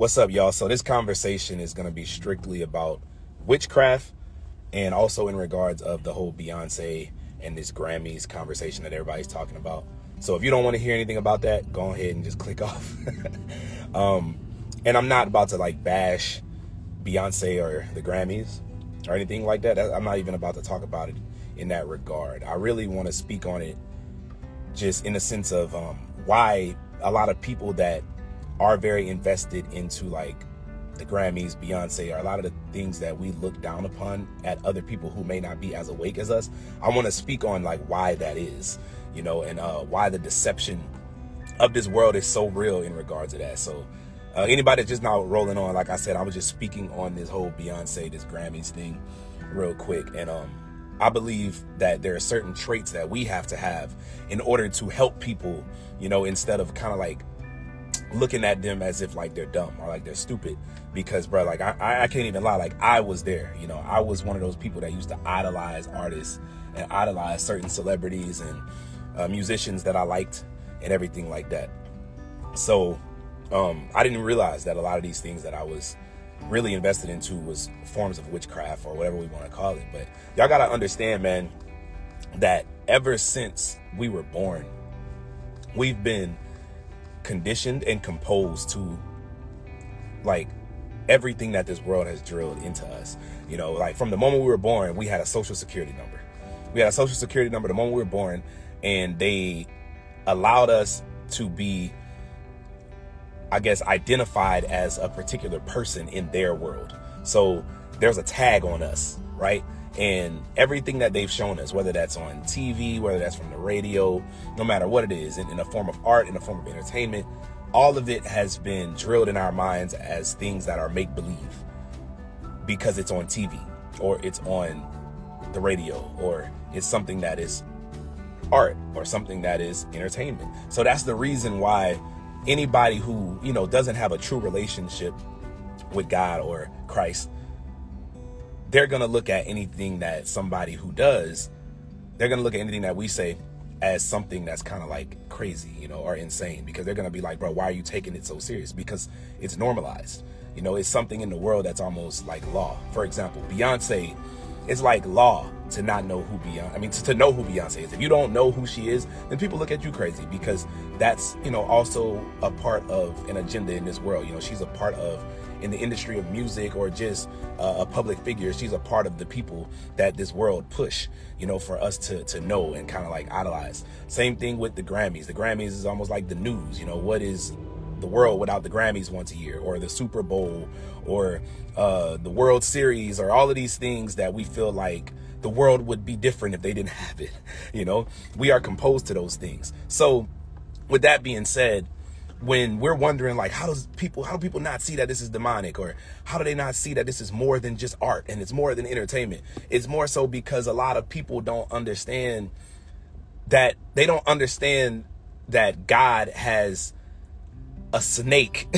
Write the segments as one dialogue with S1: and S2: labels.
S1: What's up, y'all? So this conversation is going to be strictly about witchcraft and also in regards of the whole Beyonce and this Grammys conversation that everybody's talking about. So if you don't want to hear anything about that, go ahead and just click off. And I'm not about to like bash Beyonce or the Grammys or anything like that. I'm not even about to talk about it in that regard. I really want to speak on it just in the sense of why a lot of people that are very invested into like the Grammys, Beyonce, or a lot of the things that we look down upon at other people who may not be as awake as us. I want to speak on like why that is, you know, and why the deception of this world is so real in regards to that. So anybody that's just now rolling on, like I said, I was just speaking on this whole Beyonce, this Grammys thing real quick. And I believe that there are certain traits that we have to have in order to help people, you know, instead of kind of like looking at them as if like they're dumb or like they're stupid. Because bro, like I can't even lie, like I was there, you know, I was one of those people that used to idolize artists and idolize certain celebrities and musicians that I liked and everything like that. So I didn't realize that a lot of these things that I was really invested into was forms of witchcraft or whatever we want to call it. But y'all gotta understand, man, that ever since we were born, we've been conditioned and composed to like everything that this world has drilled into us. You know, like from the moment we were born, we had a social security number. We had a social security number the moment we were born, and they allowed us to be, I guess, identified as a particular person in their world. So there's a tag on us, right? And everything that they've shown us, whether that's on TV, whether that's from the radio, no matter what it is, in a form of art, in a form of entertainment, all of it has been drilled in our minds as things that are make-believe because it's on TV or it's on the radio or it's something that is art or something that is entertainment. So that's the reason why anybody who, you know, doesn't have a true relationship with God or Christ, they're going to look at anything that somebody who does, they're going to look at anything that we say as something that's kind of like crazy, you know, or insane, because they're going to be like, bro, why are you taking it so serious? Because it's normalized. You know, it's something in the world that's almost like law. For example, Beyonce, it's like law to not know who Beyonce, I mean, to know who Beyonce is. If you don't know who she is, then people look at you crazy, because that's, you know, also a part of an agenda in this world. You know, she's a part of, in the industry of music or just a public figure, she's a part of the people that this world push, you know, for us to know and kind of like idolize. Same thing with the Grammys. The Grammys is almost like the news. You know, what is the world without the Grammys once a year, or the Super Bowl, or the World Series, or all of these things that we feel like the world would be different if they didn't have it. You know, we are composed to those things. So with that being said, when we're wondering like, how do people not see that this is demonic, or how do they not see that this is more than just art and it's more than entertainment? It's more so because a lot of people don't understand that God has a snake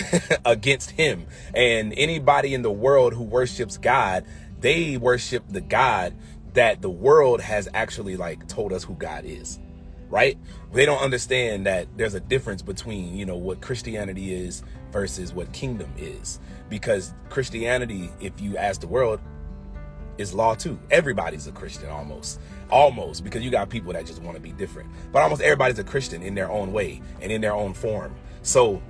S1: against him, and anybody in the world who worships God, they worship the God that the world has actually like told us who God is. Right? They don't understand that there's a difference between, you know, what Christianity is versus what kingdom is. Because Christianity, if you ask the world, is law too. Everybody's a Christian almost, because you got people that just want to be different. But almost everybody's a Christian in their own way and in their own form. So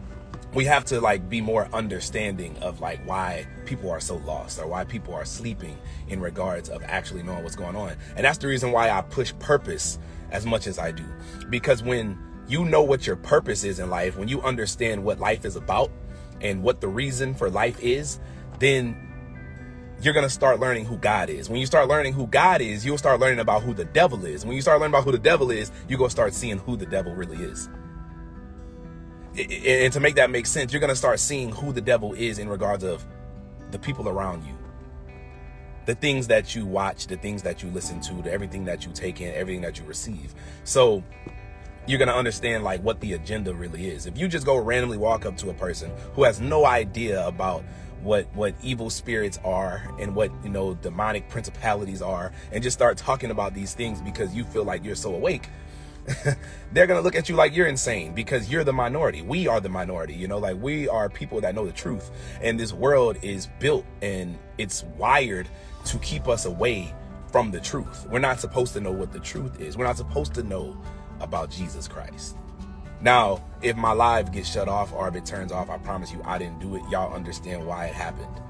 S1: we have to like be more understanding of like why people are so lost, or why people are sleeping in regards of actually knowing what's going on. And that's the reason why I push purpose as much as I do, because when you know what your purpose is in life, when you understand what life is about and what the reason for life is, then you're going to start learning who God is. When you start learning who God is, you'll start learning about who the devil is. When you start learning about who the devil is, you're going to start seeing who the devil really is. And to make that make sense, you're going to start seeing who the devil is in regards of the people around you, the things that you watch, the things that you listen to, everything that you take in, everything that you receive. So you're going to understand like what the agenda really is. If you just go randomly walk up to a person who has no idea about what evil spirits are and what, you know, demonic principalities are, and just start talking about these things because you feel like you're so awake, they're going to look at you like you're insane because you're the minority. We are the minority, you know, like we are people that know the truth. And this world is built and it's wired to keep us away from the truth. We're not supposed to know what the truth is. We're not supposed to know about Jesus Christ. Now, if my live gets shut off or if it turns off, I promise you I didn't do it. Y'all understand why it happened.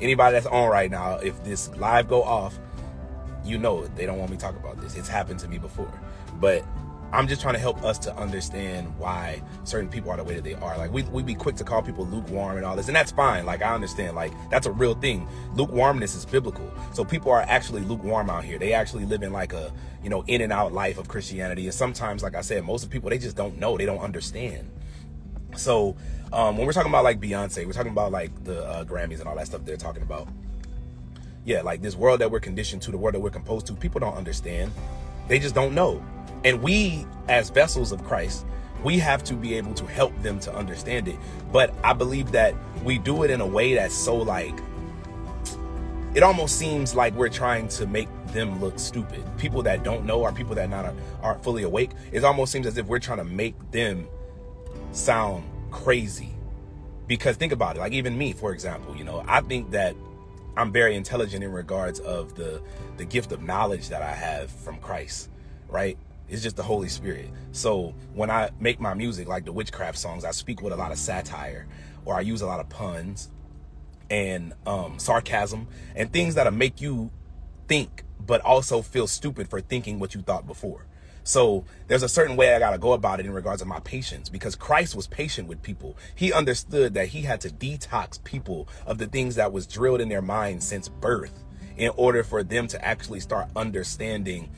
S1: Anybody that's on right now, if this live go off, you know they don't want me to talk about this. It's happened to me before. But I'm just trying to help us to understand why certain people are the way that they are. Like we be quick to call people lukewarm and all this, and that's fine. Like I understand, like that's a real thing. Lukewarmness is biblical. So people are actually lukewarm out here. They actually live in like a, you know, in and out life of Christianity. And sometimes, like I said, most of the people, they just don't know. They don't understand. So when we're talking about like Beyonce, we're talking about like the Grammys and all that stuff they're talking about. Yeah, like this world that we're conditioned to, the world that we're composed to, people don't understand. They just don't know. And we, as vessels of Christ, we have to be able to help them to understand it. But I believe that we do it in a way that's so like, it almost seems like we're trying to make them look stupid. People that don't know or people that aren't fully awake, it almost seems as if we're trying to make them sound crazy. Because think about it, like even me, for example, you know, I think that I'm very intelligent in regards of the gift of knowledge that I have from Christ, right? It's just the Holy Spirit. So when I make my music, like the witchcraft songs, I speak with a lot of satire, or I use a lot of puns and sarcasm and things that'll make you think, but also feel stupid for thinking what you thought before. So there's a certain way I got to go about it in regards to my patience, because Christ was patient with people. He understood that he had to detox people of the things that was drilled in their minds since birth in order for them to actually start understanding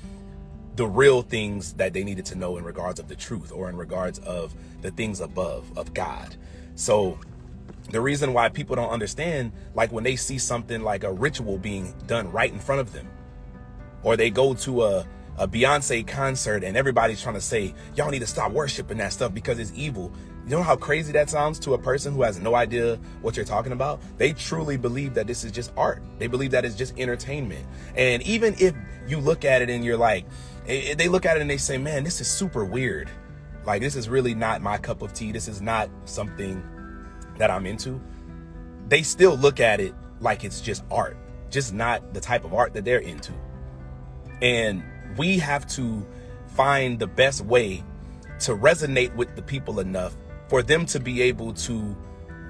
S1: the real things that they needed to know in regards of the truth or in regards of the things above of God. So the reason why people don't understand, like when they see something like a ritual being done right in front of them, or they go to a Beyonce concert and everybody's trying to say, y'all need to stop worshiping that stuff because it's evil. You know how crazy that sounds to a person who has no idea what you're talking about? They truly believe that this is just art. They believe that it's just entertainment. And even if you look at it and you're like, they look at it and they say, man, this is super weird. Like, this is really not my cup of tea. This is not something that I'm into. They still look at it like it's just art, just not the type of art that they're into. And we have to find the best way to resonate with the people enough for them to be able to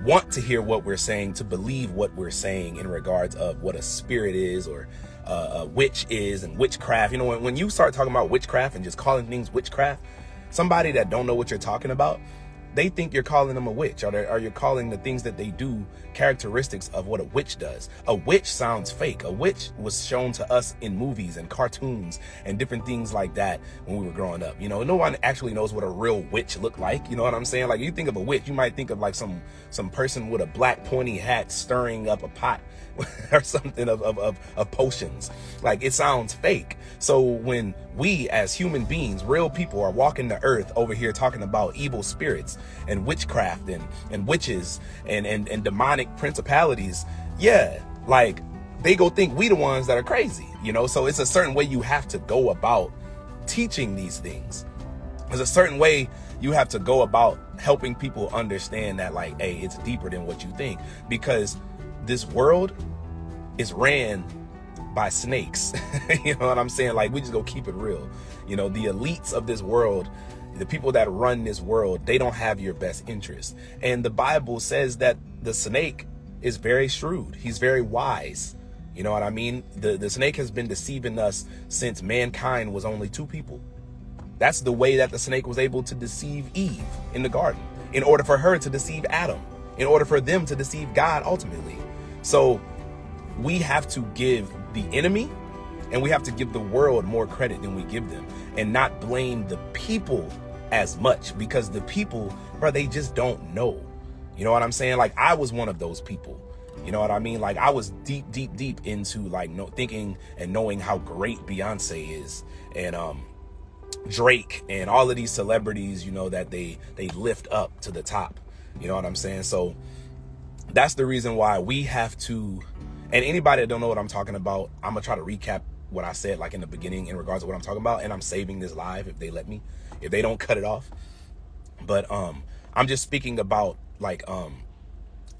S1: want to hear what we're saying, to believe what we're saying in regards of what a spirit is or a witch is and witchcraft. You know, when you start talking about witchcraft and just calling things witchcraft, somebody that don't know what you're talking about, they think you're calling them a witch, or you're calling the things that they do characteristics of what a witch does. A witch sounds fake. A witch was shown to us in movies and cartoons and different things like that when we were growing up. You know, no one actually knows what a real witch looked like. You know what I'm saying? Like, you think of a witch, you might think of like some person with a black pointy hat stirring up a pot or something of potions. Like, it sounds fake. So when we as human beings, real people, are walking the earth over here talking about evil spirits and witchcraft and witches and demonic principalities, yeah, like, they go think we the ones that are crazy, you know? So it's a certain way you have to go about teaching these things. There's a certain way you have to go about helping people understand that, like, hey, it's deeper than what you think, because this world is ran by snakes. You know what I'm saying? Like, we just go keep it real. You know, the elites of this world, the people that run this world, they don't have your best interest. And the Bible says that the snake is very shrewd. He's very wise. You know what I mean? The snake has been deceiving us since mankind was only two people. That's the way that the snake was able to deceive Eve in the garden, in order for her to deceive Adam, in order for them to deceive God ultimately. So we have to give the enemy and we have to give the world more credit than we give them, and not blame the people as much, because the people, bro, they just don't know. You know what I'm saying? Like, I was one of those people. You know what I mean? Like, I was deep into like thinking and knowing how great Beyonce is, and Drake and all of these celebrities, you know, that they lift up to the top. You know what I'm saying? So that's the reason why we have to, and anybody that don't know what I'm talking about, I'm gonna try to recap what I said like in the beginning in regards to what I'm talking about, and I'm saving this live if they let me, if they don't cut it off. But I'm just speaking about like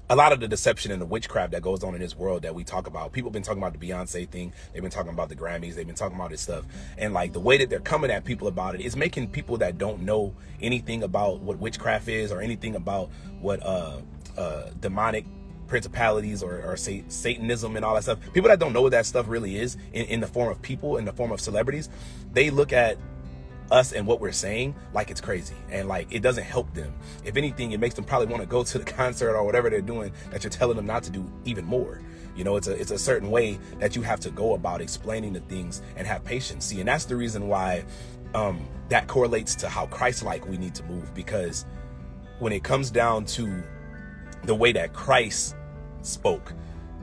S1: a lot of the deception and the witchcraft that goes on in this world that we talk about. People have been talking about the Beyonce thing. They've been talking about the Grammys. They've been talking about this stuff. And like the way that they're coming at people about it is making people that don't know anything about what witchcraft is or anything about what demonic principalities or Satanism and all that stuff. People that don't know what that stuff really is in the form of people, in the form of celebrities, they look at us and what we're saying like it's crazy, and like it doesn't help them. If anything, it makes them probably want to go to the concert or whatever they're doing that you're telling them not to do even more. You know, it's a certain way that you have to go about explaining the things and have patience. See, and that's the reason why that correlates to how Christ-like we need to move, because when it comes down to the way that Christ spoke,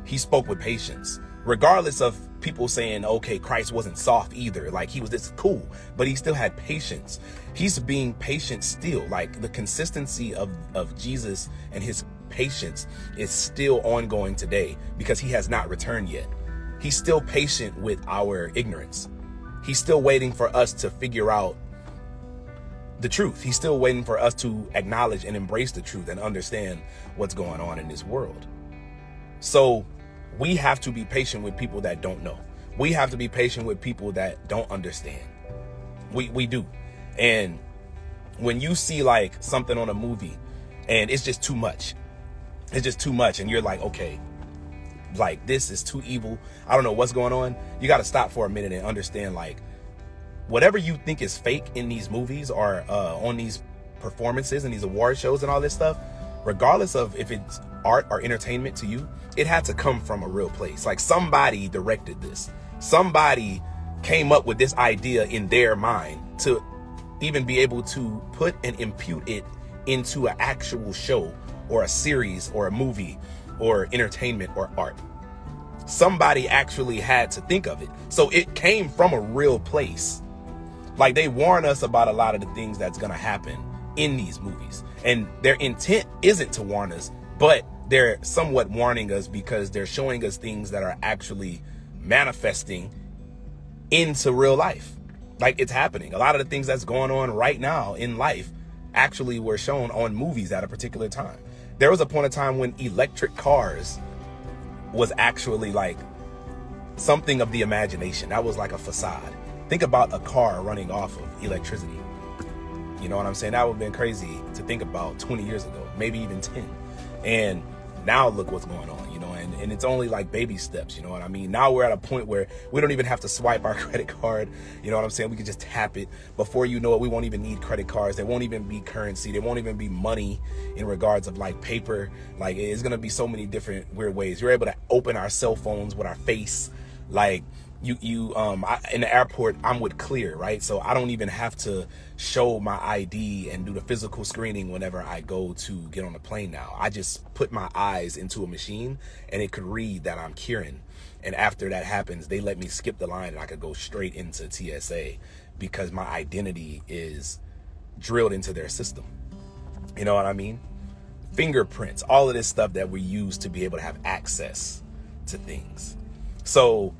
S1: he spoke with patience, regardless of people saying, okay, Christ wasn't soft either. Like he was this cool, but he still had patience. He's being patient still. Like the consistency of Jesus and his patience is still ongoing today because he has not returned yet. He's still patient with our ignorance. He's still waiting for us to figure out the truth. He's still waiting for us to acknowledge and embrace the truth and understand what's going on in this world. So we have to be patient with people that don't know. We have to be patient with people that don't understand. We do. And when you see like something on a movie and it's just too much, it's just too much, and you're like, okay, like this is too evil, I don't know what's going on, you got to stop for a minute and understand, like, whatever you think is fake in these movies or on these performances and these award shows and all this stuff, regardless of if it's art or entertainment to you, it had to come from a real place. Like somebody directed this. Somebody came up with this idea in their mind to even be able to put and impute it into an actual show or a series or a movie or entertainment or art. Somebody actually had to think of it. So it came from a real place. Like they warn us about a lot of the things that's going to happen in these movies. And their intent isn't to warn us, but they're somewhat warning us because they're showing us things that are actually manifesting into real life. Like it's happening. A lot of the things that's going on right now in life actually were shown on movies at a particular time. There was a point in time when electric cars was actually like something of the imagination. That was like a facade. Think about a car running off of electricity. You know what I'm saying? That would have been crazy to think about 20 years ago, maybe even 10. And now look what's going on, you know, and it's only like baby steps, you know what I mean? Now we're at a point where we don't even have to swipe our credit card, you know what I'm saying? We can just tap it. Before you know it, we won't even need credit cards. There won't even be currency. There won't even be money in regards of like paper. Like it's going to be so many different weird ways. You're able to open our cell phones with our face. Like in the airport, I'm with Clear, right? So I don't even have to show my ID and do the physical screening whenever I go to get on the plane now. I just put my eyes into a machine and it could read that I'm Kieran. And after that happens, they let me skip the line and I could go straight into TSA because my identity is drilled into their system. You know what I mean? Fingerprints, all of this stuff that we use to be able to have access to things. So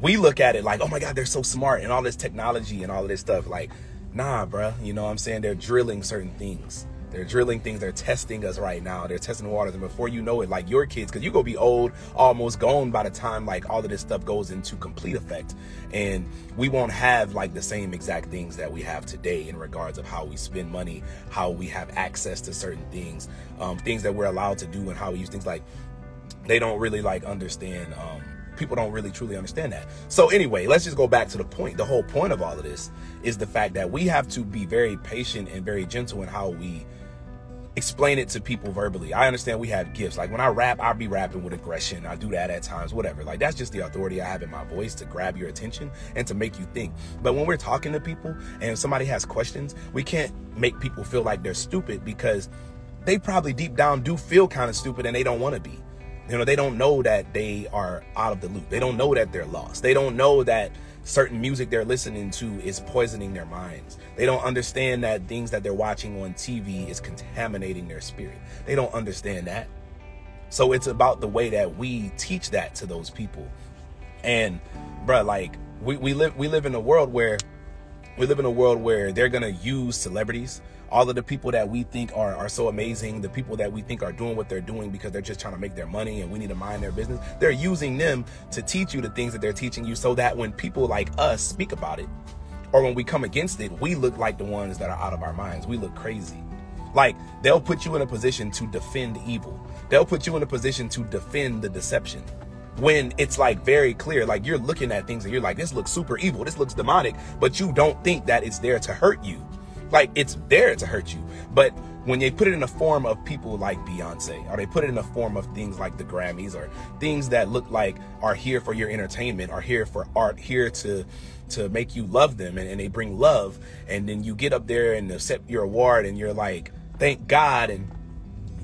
S1: we look at it like, oh my God, they're so smart and all this technology and all of this stuff. Like, nah, bruh. You know what I'm saying? They're drilling certain things. They're drilling things. They're testing us right now. They're testing the waters. And before you know it, like your kids, because you're going to be old, almost gone by the time like all of this stuff goes into complete effect. And we won't have like the same exact things that we have today in regards of how we spend money, how we have access to certain things, things that we're allowed to do and how we use things. Like they don't really like understand, people don't really truly understand that. So anyway, let's just go back to the point. The whole point of all of this is the fact that we have to be very patient and very gentle in how we explain it to people verbally. I understand we have gifts. Like when I rap, I'll be rapping with aggression. I do that at times, whatever. Like that's just the authority I have in my voice to grab your attention and to make you think. But when we're talking to people and somebody has questions, we can't make people feel like they're stupid because they probably deep down do feel kind of stupid and they don't want to be. You know, they don't know that they are out of the loop. They don't know that they're lost. They don't know that certain music they're listening to is poisoning their minds. They don't understand that things that they're watching on TV is contaminating their spirit. They don't understand that. So it's about the way that we teach that to those people. And bruh, like we live in a world where they're gonna use celebrities, all of the people that we think are so amazing, the people that we think are doing what they're doing because they're just trying to make their money and we need to mind their business. They're using them to teach you the things that they're teaching you, so that when people like us speak about it, or when we come against it, we look like the ones that are out of our minds. We look crazy. Like, they'll put you in a position to defend evil. They'll put you in a position to defend the deception, when it's like very clear, like you're looking at things and you're like, this looks super evil, this looks demonic, but you don't think that it's there to hurt you. Like, it's there to hurt you. But when they put it in the form of people like Beyonce, or they put it in the form of things like the Grammys, or things that look like are here for your entertainment, are here for art, here to make you love them, and they bring love, and then you get up there and accept your award and you're like, thank God, and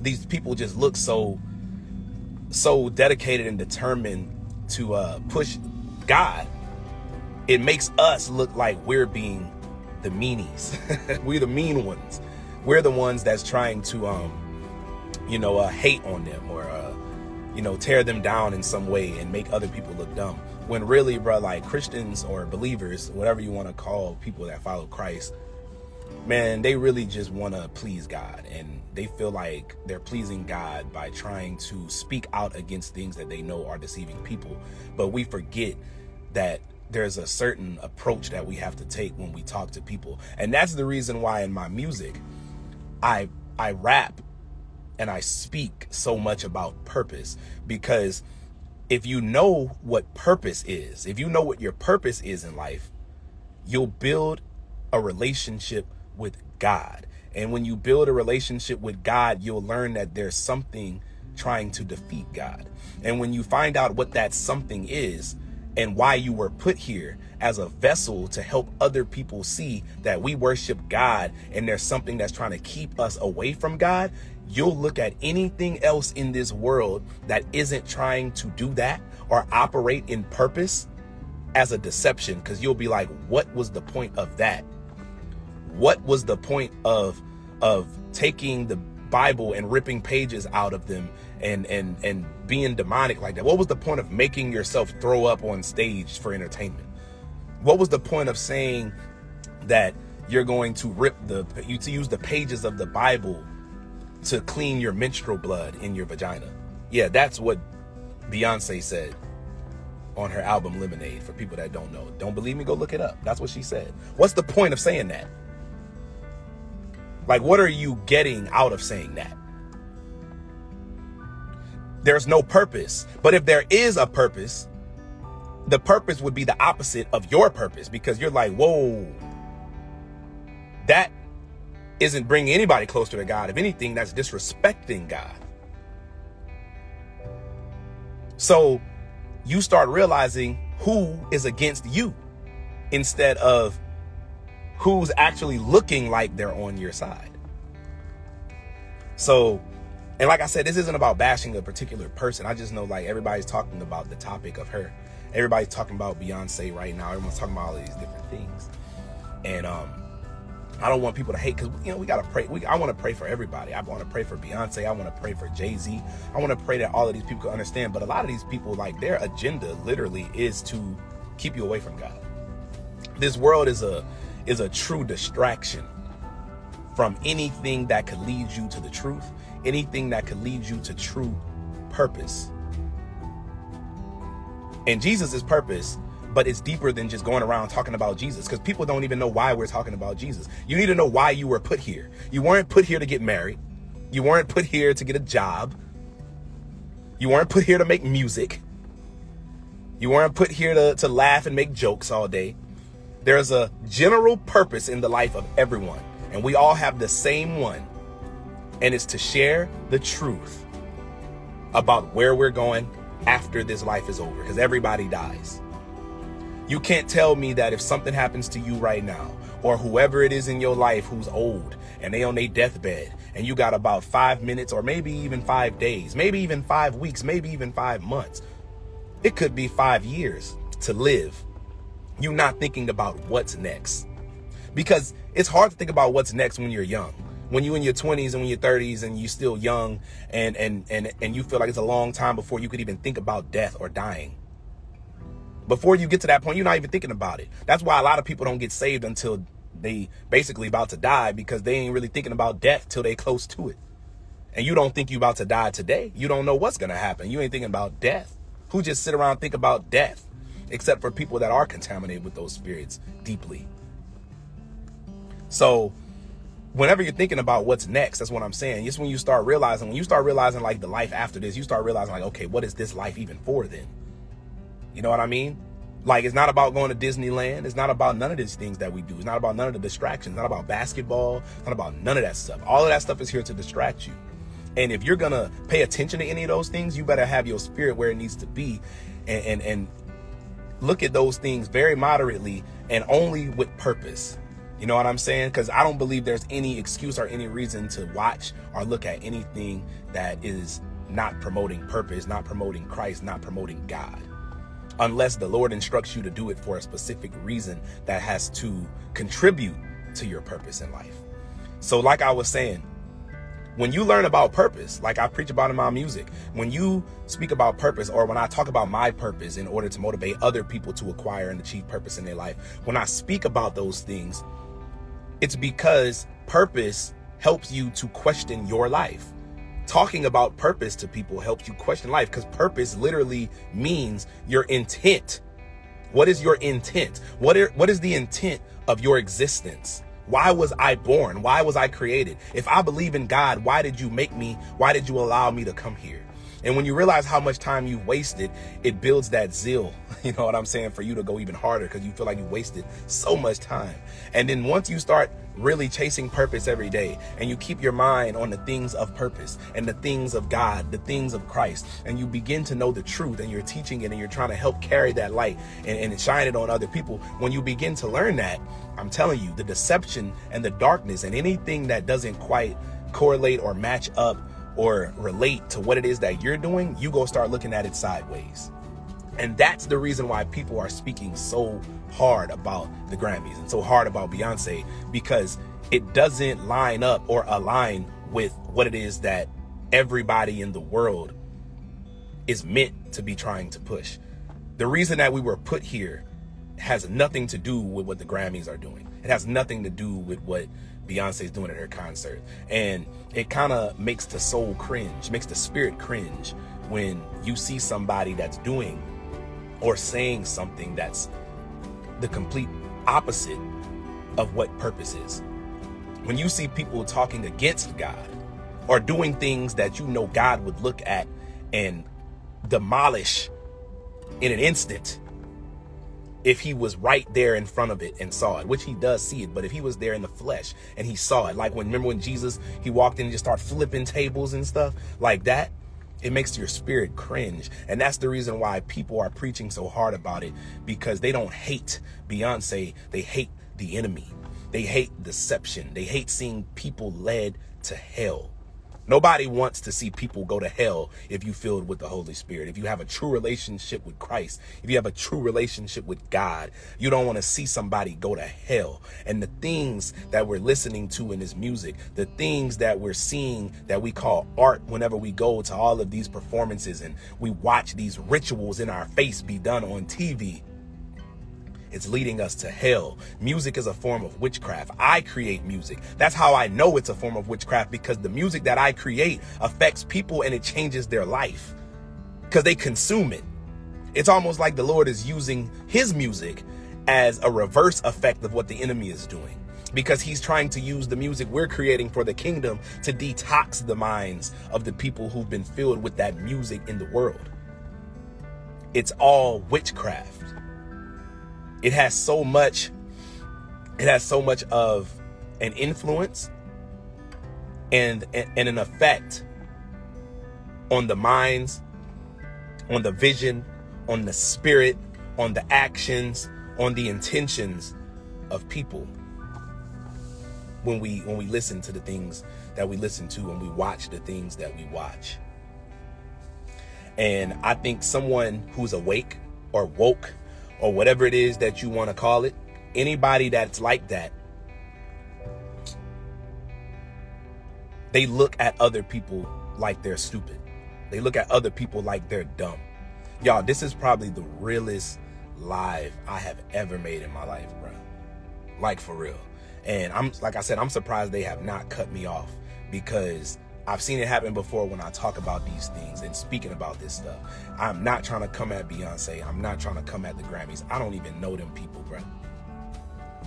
S1: these people just look so dedicated and determined to push God. It makes us look like we're being the meanies. We're the mean ones. We're the ones that's trying to hate on them, or tear them down in some way and make other people look dumb, when really, bro, like Christians or believers, whatever you want to call people that follow Christ, man, they really just want to please God, and they feel like they're pleasing God by trying to speak out against things that they know are deceiving people. But we forget that there's a certain approach that we have to take when we talk to people. And that's the reason why in my music, I rap and I speak so much about purpose, because if you know what purpose is, if you know what your purpose is in life, you'll build a relationship with God. And when you build a relationship with God, you'll learn that there's something trying to defeat God. And when you find out what that something is, and why you were put here as a vessel to help other people see that we worship God and there's something that's trying to keep us away from God, you'll look at anything else in this world that isn't trying to do that or operate in purpose as a deception, because you'll be like, what was the point of that? What was the point of taking the Bible and ripping pages out of them and being demonic like that? What was the point of making yourself throw up on stage for entertainment? What was the point of saying that you're going to use the pages of the Bible to clean your menstrual blood in your vagina? Yeah, that's what Beyonce said on her album Lemonade. For people that don't know, don't believe me, go look it up. That's what she said. What's the point of saying that? Like, what are you getting out of saying that? There's no purpose. But if there is a purpose, the purpose would be the opposite of your purpose, because you're like, whoa, that isn't bringing anybody closer to God. If anything, that's disrespecting God. So you start realizing who is against you instead of who's actually looking like they're on your side. So, and like I said, this isn't about bashing a particular person. I just know, like, everybody's talking about the topic of her. Everybody's talking about Beyonce right now. Everyone's talking about all of these different things. And I don't want people to hate, because, we got to pray. I want to pray for everybody. I want to pray for Beyonce. I want to pray for Jay-Z. I want to pray that all of these people can understand. But a lot of these people, like, their agenda literally is to keep you away from God. This world is a true distraction from anything that could lead you to the truth, anything that could lead you to true purpose. And Jesus is purpose, but it's deeper than just going around talking about Jesus, because people don't even know why we're talking about Jesus. You need to know why you were put here. You weren't put here to get married. You weren't put here to get a job. You weren't put here to make music. You weren't put here to laugh and make jokes all day. There's a general purpose in the life of everyone, and we all have the same one, and it's to share the truth about where we're going after this life is over, because everybody dies. You can't tell me that if something happens to you right now, or whoever it is in your life who's old and they on their deathbed, and you got about 5 minutes, or maybe even 5 days, maybe even 5 weeks, maybe even 5 months, it could be 5 years to live, you're not thinking about what's next. Because it's hard to think about what's next when you're young. When you're in your 20s and when you're 30s and you're still young, and you feel like it's a long time before you could even think about death or dying. Before you get to that point, you're not even thinking about it. That's why a lot of people don't get saved until they basically about to die, because they ain't really thinking about death till they close to it. And you don't think you about to die today. You don't know what's going to happen. You ain't thinking about death. Who just sit around and think about death? Except for people that are contaminated with those spirits deeply. So whenever you're thinking about what's next, that's what I'm saying. It's when you start realizing like the life after this, you start realizing like, okay, what is this life even for then? You know what I mean? Like, it's not about going to Disneyland. It's not about none of these things that we do. It's not about none of the distractions. It's not about basketball. It's not about none of that stuff. All of that stuff is here to distract you. And if you're going to pay attention to any of those things, you better have your spirit where it needs to be, and look at those things very moderately and only with purpose. You know what I'm saying? Because I don't believe there's any excuse or any reason to watch or look at anything that is not promoting purpose, not promoting Christ, not promoting God. Unless the Lord instructs you to do it for a specific reason that has to contribute to your purpose in life. So like I was saying, when you learn about purpose, like I preach about in my music, when you speak about purpose, or when I talk about my purpose in order to motivate other people to acquire and achieve purpose in their life, when I speak about those things, it's because purpose helps you to question your life. Talking about purpose to people helps you question life, because purpose literally means your intent. What is your intent? What is the intent of your existence? Why was I born? Why was I created? If I believe in God, why did you make me? Why did you allow me to come here? And when you realize how much time you've wasted, it builds that zeal, you know what I'm saying, for you to go even harder, because you feel like you wasted so much time. And then once you start really chasing purpose every day, and you keep your mind on the things of purpose and the things of God, the things of Christ, and you begin to know the truth, and you're teaching it, and you're trying to help carry that light and shine it on other people. When you begin to learn that, I'm telling you, the deception and the darkness and anything that doesn't quite correlate or match up or relate to what it is that you're doing, you go start looking at it sideways. And that's the reason why people are speaking so hard about the Grammys and so hard about Beyonce, because it doesn't line up or align with what it is that everybody in the world is meant to be trying to push. The reason that we were put here has nothing to do with what the Grammys are doing. It has nothing to do with what Beyonce's doing at her concert. And it kind of makes the soul cringe, makes the spirit cringe, when you see somebody that's doing or saying something that's the complete opposite of what purpose is. When you see people talking against God or doing things that you know God would look at and demolish in an instant, if he was right there in front of it and saw it, which he does see it, but if he was there in the flesh and he saw it, like remember when Jesus, he walked in and just started flipping tables and stuff like that, it makes your spirit cringe. And that's the reason why people are preaching so hard about it, because they don't hate Beyonce. They hate the enemy. They hate deception. They hate seeing people led to hell. Nobody wants to see people go to hell if you filled with the Holy Spirit. If you have a true relationship with Christ, if you have a true relationship with God, you don't want to see somebody go to hell. And the things that we're listening to in this music, the things that we're seeing that we call art, whenever we go to all of these performances and we watch these rituals in our face be done on TV, it's leading us to hell. Music is a form of witchcraft. I create music. That's how I know it's a form of witchcraft, because the music that I create affects people and it changes their life because they consume it. It's almost like the Lord is using his music as a reverse effect of what the enemy is doing, because he's trying to use the music we're creating for the kingdom to detox the minds of the people who've been filled with that music in the world. It's all witchcraft. It has so much of an influence and an effect on the minds, on the vision, on the spirit, on the actions, on the intentions of people when we listen to the things that we listen to, when we watch the things that we watch. And I think someone who's awake or woke, or whatever it is that you want to call it, anybody that's like that, they look at other people like they're stupid. They look at other people like they're dumb. Y'all, this is probably the realest live I have ever made in my life, bro. Like, for real. And like I said, I'm surprised they have not cut me off, because I've seen it happen before when I talk about these things and speaking about this stuff. I'm not trying to come at Beyonce. I'm not trying to come at the Grammys. I don't even know them people, bro.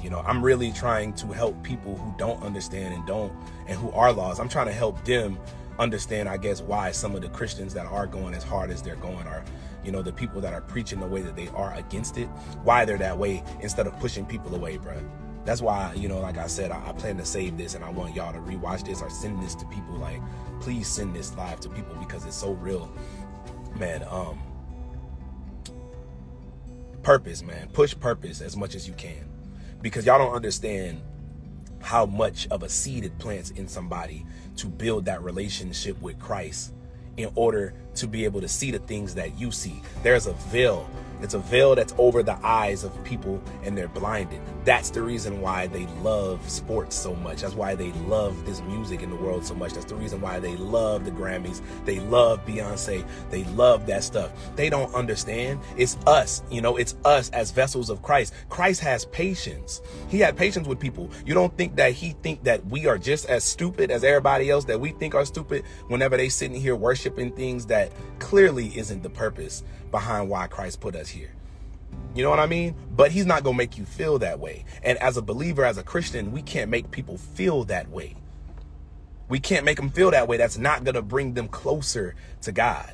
S1: You know, I'm really trying to help people who don't understand and who are lost. I'm trying to help them understand, I guess, why some of the Christians that are going as hard as they're going are, you know, the people that are preaching the way that they are against it, why they're that way, instead of pushing people away, bro. That's why, you know, like I said, I plan to save this, and I want y'all to rewatch this or send this to people. Like, please send this live to people, because it's so real, man. Purpose, man. Push purpose as much as you can, because y'all don't understand how much of a seed it plants in somebody to build that relationship with Christ in order to be able to see the things that you see. There's a veil. It's a veil that's over the eyes of people, and they're blinded. That's the reason why they love sports so much. That's why they love this music in the world so much. That's the reason why they love the Grammys. They love Beyonce. They love that stuff. They don't understand. It's us, you know, it's us as vessels of Christ. Christ has patience. He had patience with people. You don't think that he think that we are just as stupid as everybody else that we think are stupid whenever they sitting here worshiping things that clearly isn't the purpose behind why Christ put us here. You know what I mean? But he's not going to make you feel that way. And as a believer, as a Christian, we can't make people feel that way. We can't make them feel that way. That's not going to bring them closer to God.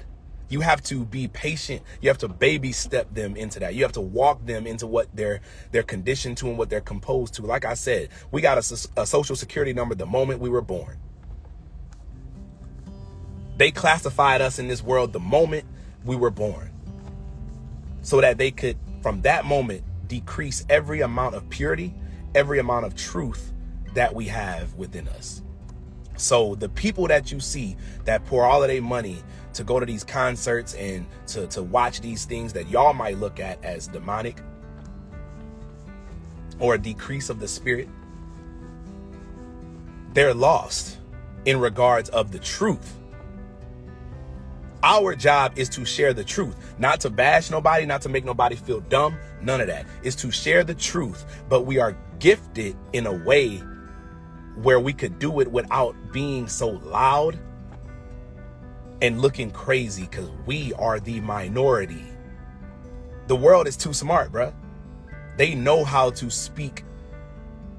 S1: You have to be patient. You have to baby step them into that. You have to walk them into what they're conditioned to and what they're composed to. Like I said, we got a social security number the moment we were born. They classified us in this world the moment we were born, so that they could, from that moment, decrease every amount of purity, every amount of truth that we have within us. So the people that you see that pour all of their money to go to these concerts and to watch these things that y'all might look at as demonic or a decrease of the spirit, they're lost in regards of the truth. Our job is to share the truth, not to bash nobody, not to make nobody feel dumb. None of that. It's to share the truth. But we are gifted in a way where we could do it without being so loud and looking crazy, because we are the minority. The world is too smart, bruh. They know how to speak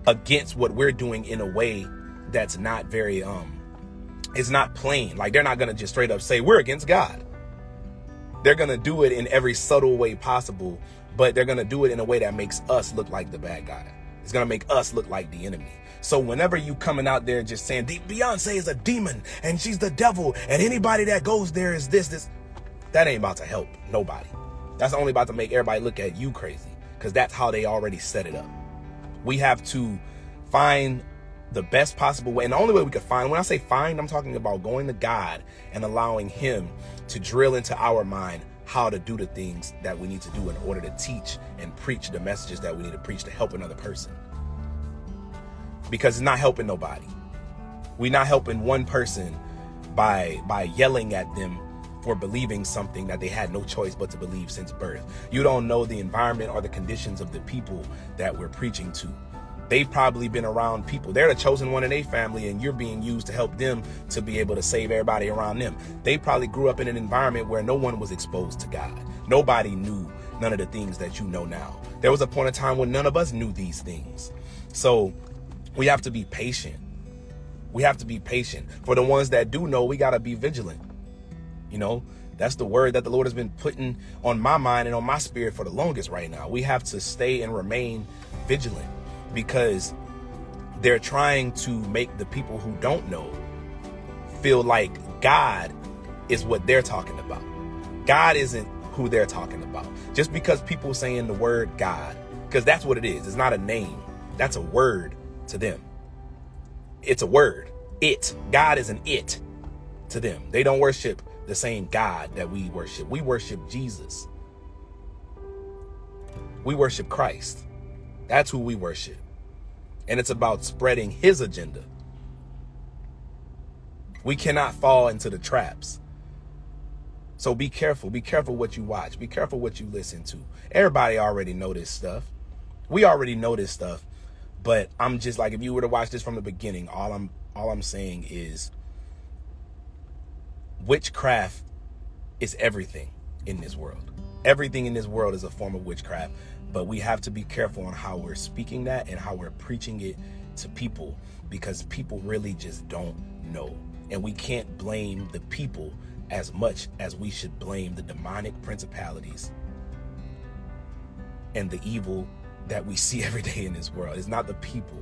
S1: against what we're doing in a way that's not very, it's not plain. Like, they're not going to just straight up say we're against God. They're going to do it in every subtle way possible, but they're going to do it in a way that makes us look like the bad guy. It's going to make us look like the enemy. So whenever you coming out there just saying Beyonce is a demon and she's the devil and anybody that goes there is this, that ain't about to help nobody. That's only about to make everybody look at you crazy, because that's how they already set it up. We have to find the best possible way. And the only way we could find, when I say find, I'm talking about going to God and allowing him to drill into our mind how to do the things that we need to do in order to teach and preach the messages that we need to preach to help another person. Because it's not helping nobody. We're not helping one person by yelling at them for believing something that they had no choice but to believe since birth. You don't know the environment or the conditions of the people that we're preaching to. They've probably been around people. They're the chosen one in their family, and you're being used to help them to be able to save everybody around them. They probably grew up in an environment where no one was exposed to God. Nobody knew none of the things that you know now. There was a point in time when none of us knew these things. So we have to be patient. We have to be patient. For the ones that do know, we got to be vigilant. You know, that's the word that the Lord has been putting on my mind and on my spirit for the longest right now. We have to stay and remain vigilant, because they're trying to make the people who don't know feel like God is what they're talking about. God isn't who they're talking about. Just because people saying the word God, because that's what it is. It's not a name. That's a word to them. It's a word. It. God is an it to them. They don't worship the same God that we worship. We worship Jesus. We worship Christ. That's who we worship. And it's about spreading his agenda. We cannot fall into the traps So be careful. Be careful what you watch. Be careful what you listen to. Everybody already know this stuff. We already know this stuff. But I'm just like, if you were to watch this from the beginning, all I'm saying is witchcraft is everything in this world. Everything in this world is a form of witchcraft. But we have to be careful on how we're speaking that and how we're preaching it to people, because people really just don't know. And we can't blame the people as much as we should blame the demonic principalities and the evil that we see every day in this world. It's not the people,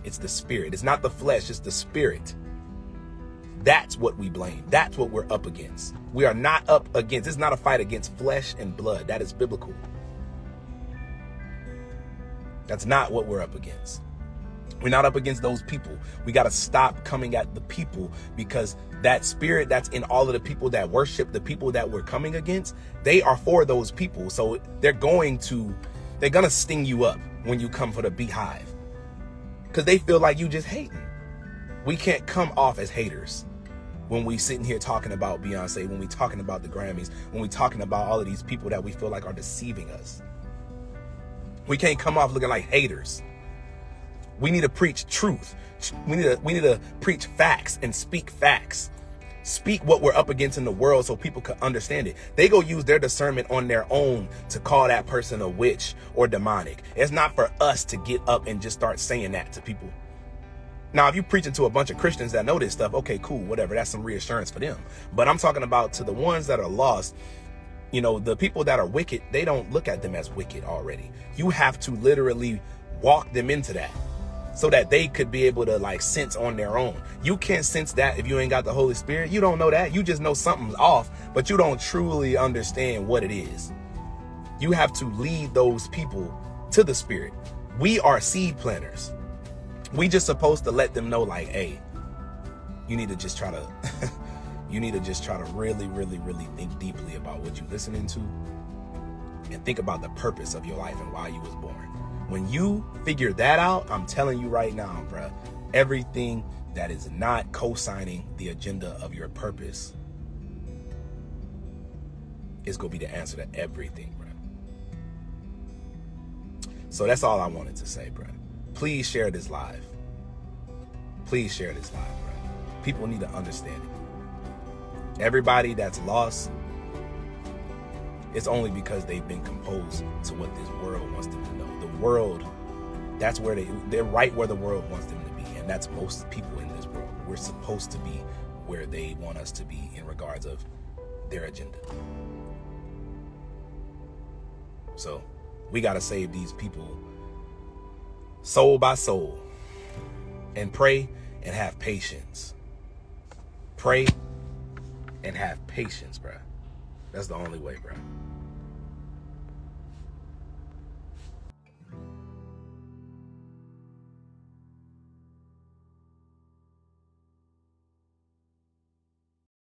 S1: it's the spirit. It's not the flesh, it's the spirit. That's what we blame. That's what we're up against. We are not up against, it's not a fight against flesh and blood. That is biblical. That's not what we're up against. We're not up against those people. We got to stop coming at the people, because that spirit that's in all of the people that worship the people that we're coming against, they are for those people. So they're going to sting you up when you come for the beehive, because they feel like you just hating. We can't come off as haters when we sitting here talking about Beyonce, when we talking about the Grammys, when we talking about all of these people that we feel like are deceiving us. We can't come off looking like haters. We need to preach truth. We need to preach facts and speak facts. Speak what we're up against in the world so people can understand it. They go use their discernment on their own to call that person a witch or demonic. It's not for us to get up and just start saying that to people. Now, if you're preaching to a bunch of Christians that know this stuff, okay, cool, whatever. That's some reassurance for them. But I'm talking about to the ones that are lost. You know, the people that are wicked, they don't look at them as wicked already. You have to literally walk them into that, so that they could be able to like sense on their own. You can't sense that if you ain't got the Holy Spirit. You don't know that. You just know something's off, but you don't truly understand what it is. You have to lead those people to the Spirit. We are seed planters. We just supposed to let them know, like, hey, you need to just try to really, really, really think deeply about what you're listening to, and think about the purpose of your life and why you was born. When you figure that out, I'm telling you right now, bruh, everything that is not co-signing the agenda of your purpose is going to be the answer to everything, bruh. So that's all I wanted to say, bruh. Please share this live. Please share this live, bruh. People need to understand it. Everybody that's lost, it's only because they've been composed to what this world wants them to know. The world, that's where they're right where the world wants them to be. And that's most people in this world. We're supposed to be where they want us to be in regards of their agenda. So we got to save these people soul by soul, and pray and have patience. Pray and have patience, bruh. That's the only way, bruh.